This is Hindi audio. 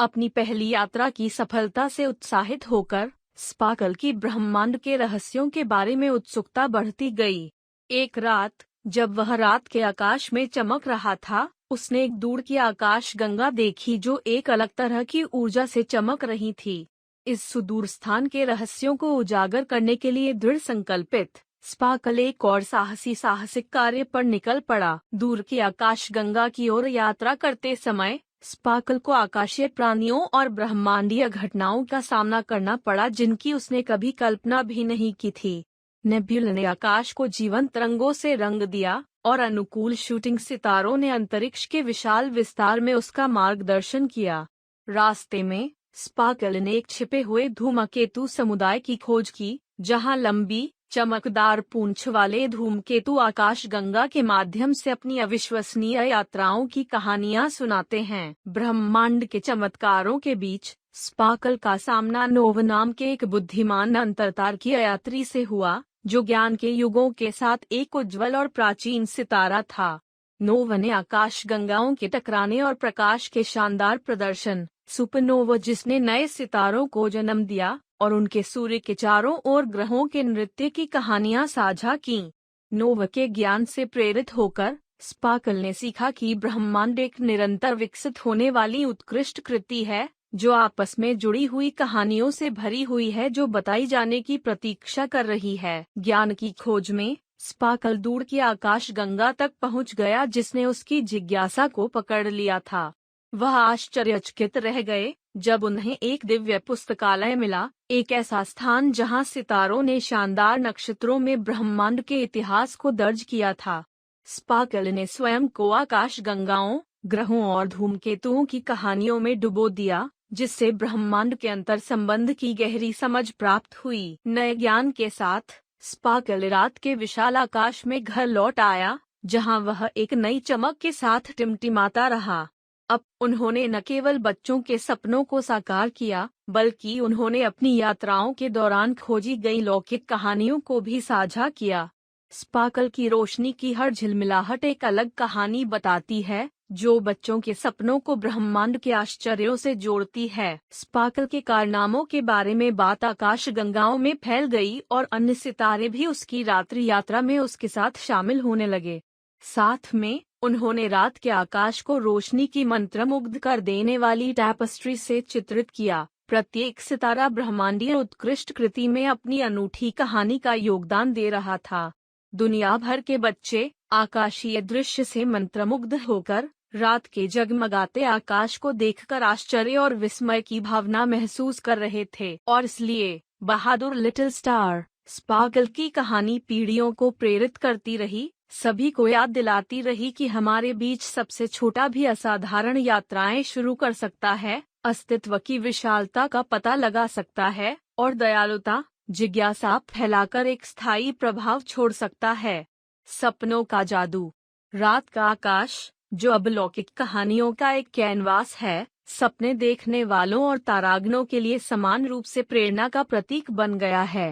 अपनी पहली यात्रा की सफलता से उत्साहित होकर स्पार्कल की ब्रह्मांड के रहस्यों के बारे में उत्सुकता बढ़ती गई। एक रात, जब वह रात के आकाश में चमक रहा था, उसने एक दूर की आकाश गंगा देखी जो एक अलग तरह की ऊर्जा से चमक रही थी। इस सुदूर स्थान के रहस्यों को उजागर करने के लिए दृढ़ संकल्पित स्पार्कल एक और साहसिक कार्य पर निकल पड़ा। दूर की आकाश गंगा की ओर यात्रा करते समय स्पार्कल को आकाशीय प्राणियों और ब्रह्मांडीय घटनाओं का सामना करना पड़ा जिनकी उसने कभी कल्पना भी नहीं की थी। नेब्यूला ने आकाश को जीवंत रंगों से रंग दिया और अनुकूल शूटिंग सितारों ने अंतरिक्ष के विशाल विस्तार में उसका मार्गदर्शन किया। रास्ते में स्पार्कल ने एक छिपे हुए धूमकेतु समुदाय की खोज की, जहां लंबी चमकदार पूंछ वाले धूमकेतु आकाशगंगा के माध्यम से अपनी अविश्वसनीय यात्राओं की कहानियां सुनाते हैं। ब्रह्मांड के चमत्कारों के बीच स्पार्कल का सामना नोवा नाम के एक बुद्धिमान अंतरतारकीय यात्री से हुआ, जो ज्ञान के युगों के साथ एक उज्जवल और प्राचीन सितारा था। नोवा ने आकाशगंगाओं के टकराने और प्रकाश के शानदार प्रदर्शन, सुपरनोवा जिसने नए सितारों को जन्म दिया, और उनके सूर्य के चारों ओर ग्रहों के नृत्य की कहानियां साझा की। नोवा के ज्ञान से प्रेरित होकर स्पार्कल ने सीखा कि ब्रह्मांड एक निरंतर विकसित होने वाली उत्कृष्ट कृति है, जो आपस में जुड़ी हुई कहानियों से भरी हुई है जो बताई जाने की प्रतीक्षा कर रही है। ज्ञान की खोज में स्पार्कल दूर की आकाश गंगा तक पहुंच गया, जिसने उसकी जिज्ञासा को पकड़ लिया था। वह आश्चर्यचकित रह गए जब उन्हें एक दिव्य पुस्तकालय मिला, एक ऐसा स्थान जहां सितारों ने शानदार नक्षत्रों में ब्रह्मांड के इतिहास को दर्ज किया था। स्पार्कल ने स्वयं को आकाश गंगाओं, ग्रहों और धूमकेतुओं की कहानियों में डुबो दिया, जिससे ब्रह्मांड के अंतर संबंध की गहरी समझ प्राप्त हुई। नए ज्ञान के साथ स्पार्कल रात के विशाल आकाश में घर लौट आया, जहां वह एक नई चमक के साथ टिमटिमाता रहा। अब उन्होंने न केवल बच्चों के सपनों को साकार किया, बल्कि उन्होंने अपनी यात्राओं के दौरान खोजी गई लौकिक कहानियों को भी साझा किया। स्पार्कल की रोशनी की हर झिलमिलाहट एक अलग कहानी बताती है, जो बच्चों के सपनों को ब्रह्मांड के आश्चर्यों से जोड़ती है। स्पार्कल के कारनामों के बारे में बात आकाश गंगाओं में फैल गई और अन्य सितारे भी उसकी रात्रि यात्रा में उसके साथ शामिल होने लगे। साथ में उन्होंने रात के आकाश को रोशनी की मंत्रमुग्ध कर देने वाली टैपेस्ट्री से चित्रित किया। प्रत्येक सितारा ब्रह्मांडीय उत्कृष्ट कृति में अपनी अनूठी कहानी का योगदान दे रहा था। दुनिया भर के बच्चे आकाशीय दृश्य से मंत्रमुग्ध होकर रात के जगमगाते आकाश को देखकर आश्चर्य और विस्मय की भावना महसूस कर रहे थे, और इसलिए बहादुर लिटिल स्टार स्पार्कल की कहानी पीढ़ियों को प्रेरित करती रही, सभी को याद दिलाती रही कि हमारे बीच सबसे छोटा भी असाधारण यात्राएं शुरू कर सकता है, अस्तित्व की विशालता का पता लगा सकता है, और दयालुता, जिज्ञासा फैलाकर एक स्थायी प्रभाव छोड़ सकता है। सपनों का जादू। रात का आकाश, जो अब लौकिक कहानियों का एक कैनवास है, सपने देखने वालों और तारागणों के लिए समान रूप से प्रेरणा का प्रतीक बन गया है।